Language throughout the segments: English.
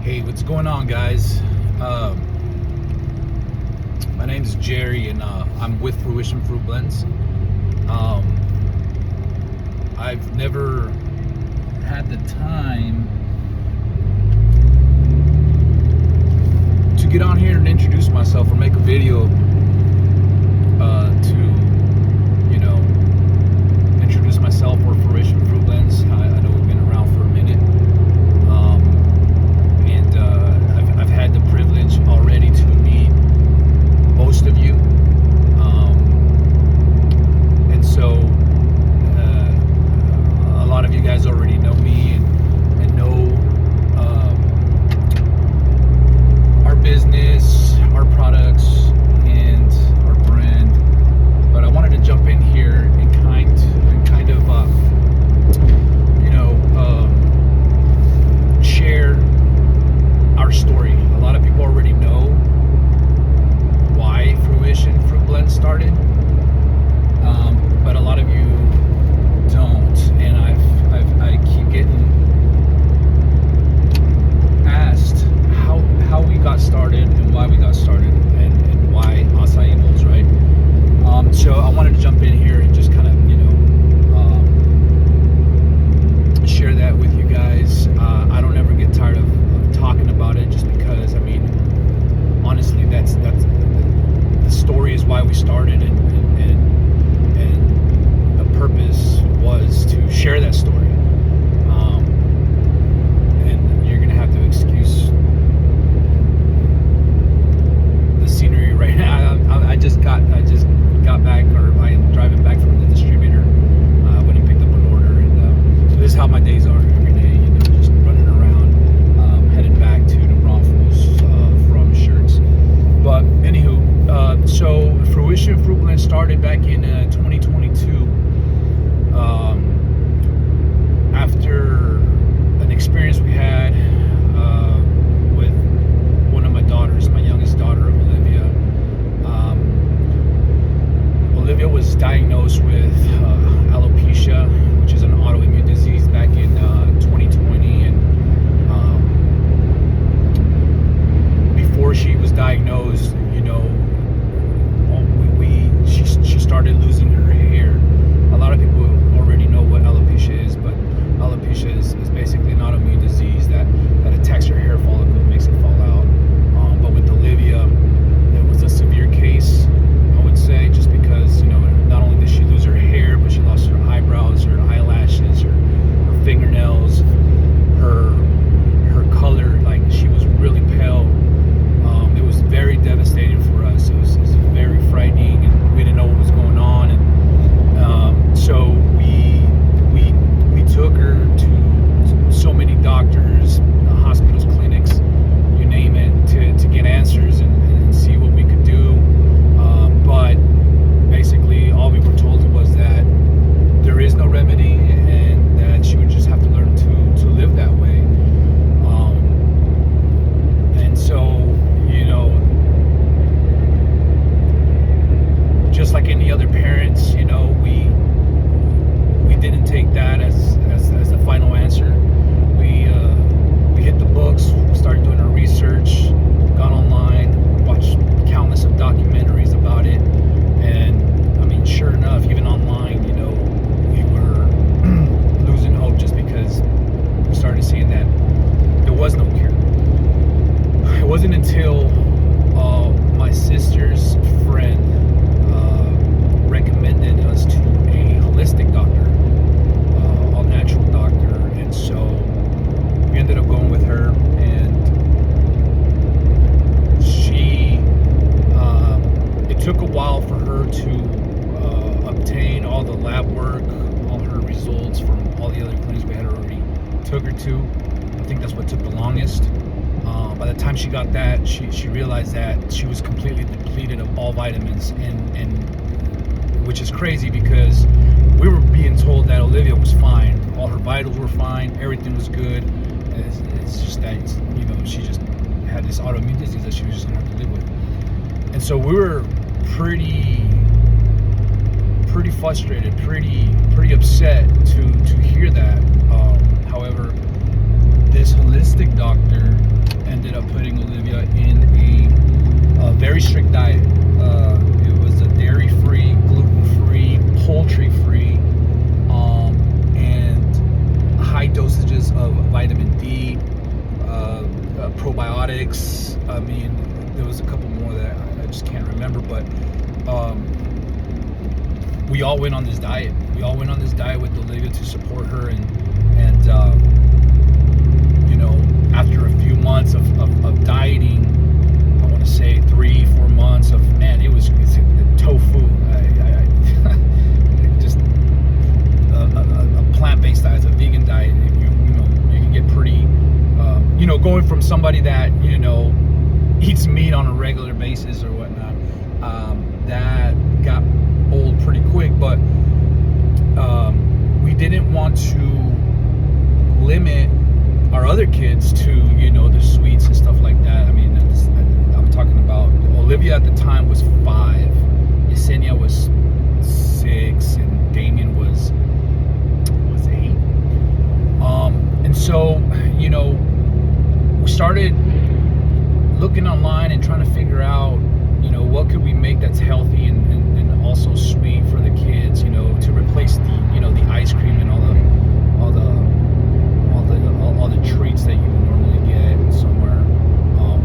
Hey, what's going on, guys? My name is Jerry, and I'm with Fruition Fruit Blends. I've never had the time to get on here and introduce myself or make a video to, introduce myself or Fruition Fruit Blends. I know we've been around for a minute. I've had the privilege already to meet most of you, and so a lot of you guys already know me and know our business, our products, and our brand. But I wanted to jump in here and kind of share our story. A lot of people already know why Fruition Fruit Blend started, but a lot of you don't. And I keep getting asked how we got started and why we got started and why Açaí bowls, right? So I wanted to jump in here and just kind of share that with you guys. I don't ever get tired of talking about it, just because honestly that's the story is why we started, and the purpose was to share that story. And you're gonna have to excuse the scenery right now. I just got back, or I am driving back from the distributor. Went and picked up an order, and so this is how my days are every day. Just running around, headed back to New Braunfels from shirts. But anywho, so Fruition Fruit Blend started back in 2022 after an experience we had with one of my daughters, my youngest daughter, Olivia. Olivia was diagnosed with alopecia, which is an autoimmune disease, back in 2020, and before she was diagnosed, she started losing her hair. A lot of people already know what alopecia is, but alopecia is basically an autoimmune disease that attacks your hair follicle and makes it fall out. But with Olivia, it was a severe case, I would say, just because not only did she lose her hair, but she lost her eyebrows, her eyelashes, her fingernails, her color. Like, she was really pale. It was very devastating for us. It was very frightening, and we didn't know what was going on. And so we took her to so many doctors, hospitals, clinics, you name it, to get answers and see what we could do. But basically, all we were told was that there is no remedy, and that she would just have to learn to live that way. And so, just like any other parents, we didn't take that as the final answer. We hit the books, started doing our research, got online, watched countless of documentaries about it, and sure enough, even online, we were losing hope, just because we started seeing that there was no cure. It wasn't until my sister's friend recommended us to a holistic doctor, all natural doctor, and so we ended up going with her, and it took a while for her to obtain all the lab work, all her results from all the other clinics we had already took her to. I think that's what took the longest. By the time she got that, she realized that she was completely depleted of all vitamins, and which is crazy, because we were being told that Olivia was fine, all her vitals were fine, everything was good. It's just that she just had this autoimmune disease that she was just gonna have to live with. And so we were pretty frustrated, pretty upset to hear that. However, this holistic doctor up putting Olivia in a very strict diet. It was a dairy-free, gluten-free, poultry-free, and high dosages of vitamin D, probiotics. I mean, there was a couple more that I just can't remember, but we all went on this diet. We all went on this diet with Olivia to support her, and after a few months of dieting, I want to say 3-4 months of, man, it's tofu. Just a plant-based diet, a vegan diet. You can get pretty, going from somebody that eats meat on a regular basis or whatnot, that got old pretty quick. But we didn't want to limit our other kids to the sweets and stuff like that. I mean, I'm talking about Olivia at the time was 5, Yesenia was 6, and Damien was 8. And so we started looking online and trying to figure out what could we make that's healthy and also sweet for the kids, to replace the ice cream and all the treats that you would normally get somewhere.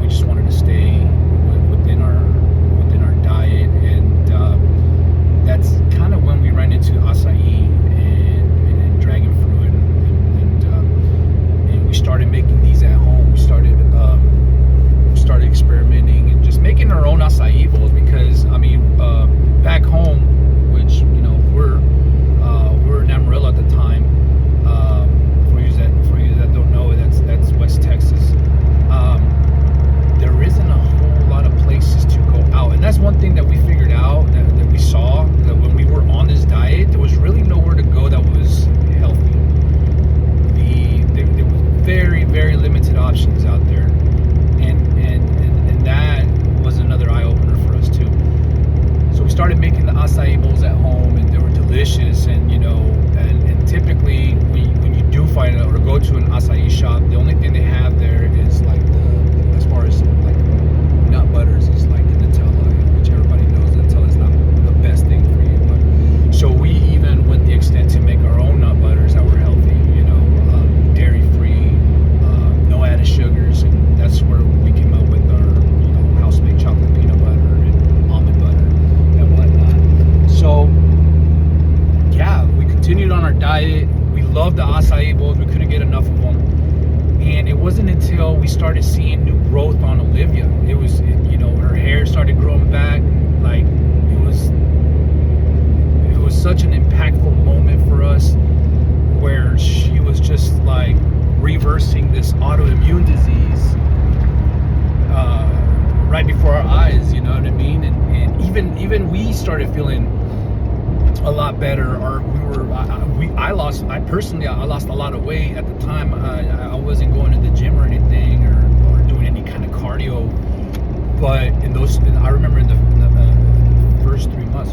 We just wanted to stay within our diet, and that's kind of when we ran into acai and dragon fruit, and we started making these at home. We started experimenting and just making our own acai bowls, because I mean, back home, which we're in Amarillo at the time. For you that don't know, that's West Texas. There isn't a whole lot of places to go out, and that's one thing that we figured out, that we saw, that when we were on this diet, there was really nowhere to go that was healthy. There was very, very limited options out there, and that was another eye opener for us too. So we started making the acai bowls at home, and they were delicious, and typically when you do find out or go to an acai shop, the only thing they have there is like as far as like nut butters, is like the Nutella, which everybody knows Nutella is not the best thing for you. But so we even went the extent to make our own nut butters that were healthy, dairy free, no added sugars, and that's where we came up with our house made chocolate peanut butter and almond butter and whatnot. So yeah, we continued on our diet. We loved the acai bowls. We couldn't get enough of them. And it wasn't until we started seeing new growth on Olivia. It was, her hair started growing back. Like, it was such an impactful moment for us, where she was just like reversing this autoimmune disease right before our eyes. You know what I mean? And even we started feeling a lot better. I lost a lot of weight at the time. I wasn't going to the gym or anything, or doing any kind of cardio, but I remember in the first 3 months,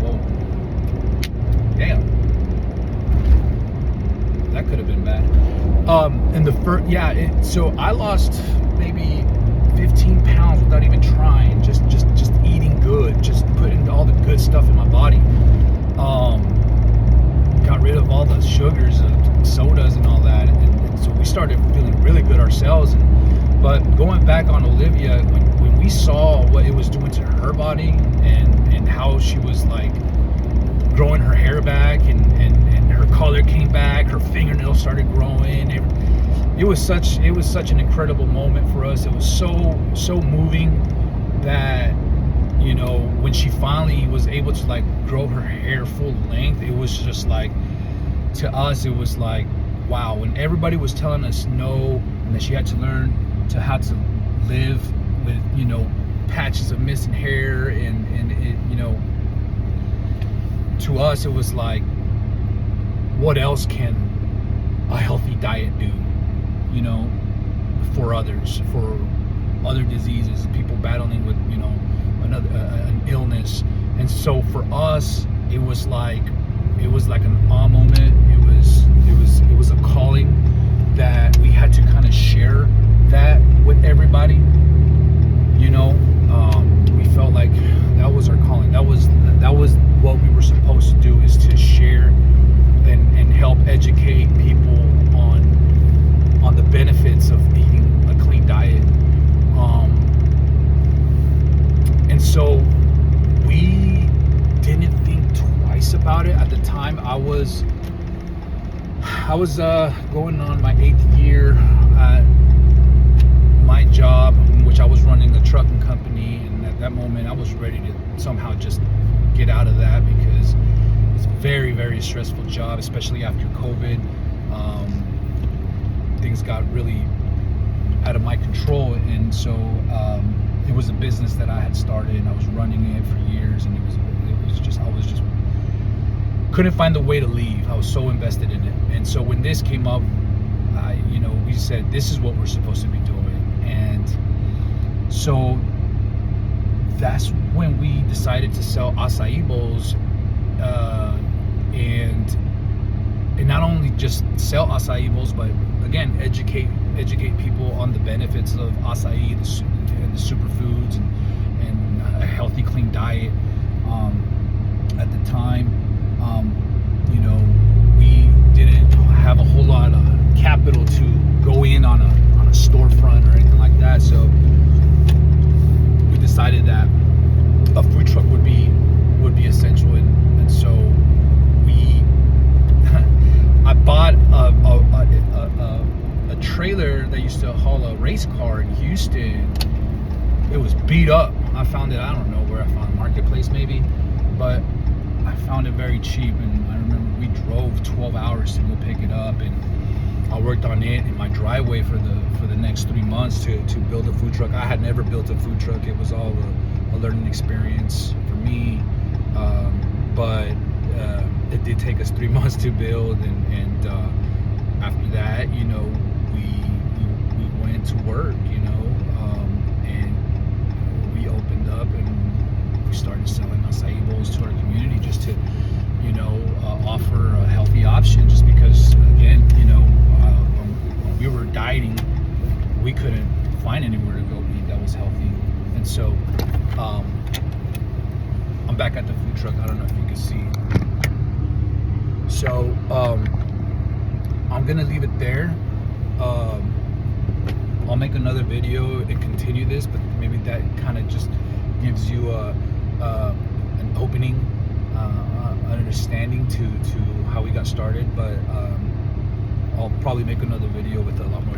whoa, damn, that could have been bad. So I lost maybe 15 pounds without even trying, just eating good, just putting all the good stuff in my body. Got rid of all the sugars and sodas and all that, and so we started feeling really good ourselves. But going back on Olivia, when we saw what it was doing to her body, and how she was like growing her hair back, and her color came back, her fingernails started growing. It was such an incredible moment for us. It was so moving that when she finally was able to like grow her hair full length, it was just like, to us, it was like, wow. When everybody was telling us no, and that she had to learn to how to live with patches of missing hair, and it, to us it was like, what else can a healthy diet do, for others, for other diseases, people battling with an illness. And so for us, it was like an aha moment. It was a calling that we had to kind of share that I was going on my 8th year at my job, which I was running a trucking company, and at that moment I was ready to somehow just get out of that because it's a very, very stressful job, especially after COVID. Things got really out of my control, and so it was a business that I had started, and I was running it for years, and I was just couldn't find a way to leave. I was so invested in it, and so when this came up, we said this is what we're supposed to be doing, and so that's when we decided to sell acai bowls, and not only just sell acai bowls, but again educate people on the benefits of acai and the superfoods and a healthy, clean diet. At the time, we didn't have a whole lot of capital to go in on a storefront or anything like that, so we decided that a food truck would be essential, and so I bought a trailer that used to haul a race car in Houston. It was beat up. I found it, I don't know where I found it, Marketplace maybe, but I found it very cheap, and I remember we drove 12 hours to go pick it up, and I worked on it in my driveway for the next 3 months to build a food truck. I had never built a food truck. It was all a learning experience for me, but it did take us 3 months to build, and after that, we went to work, and we opened up and we started selling acai bowls to our community just to, offer a healthy option. Just because, again, when we were dieting, we couldn't find anywhere to go eat that was healthy, and so I'm back at the food truck. I don't know if you can see. So I'm gonna leave it there. I'll make another video and continue this, but maybe that kind of just gives you an opening, an understanding to how we got started. But I'll probably make another video with a lot more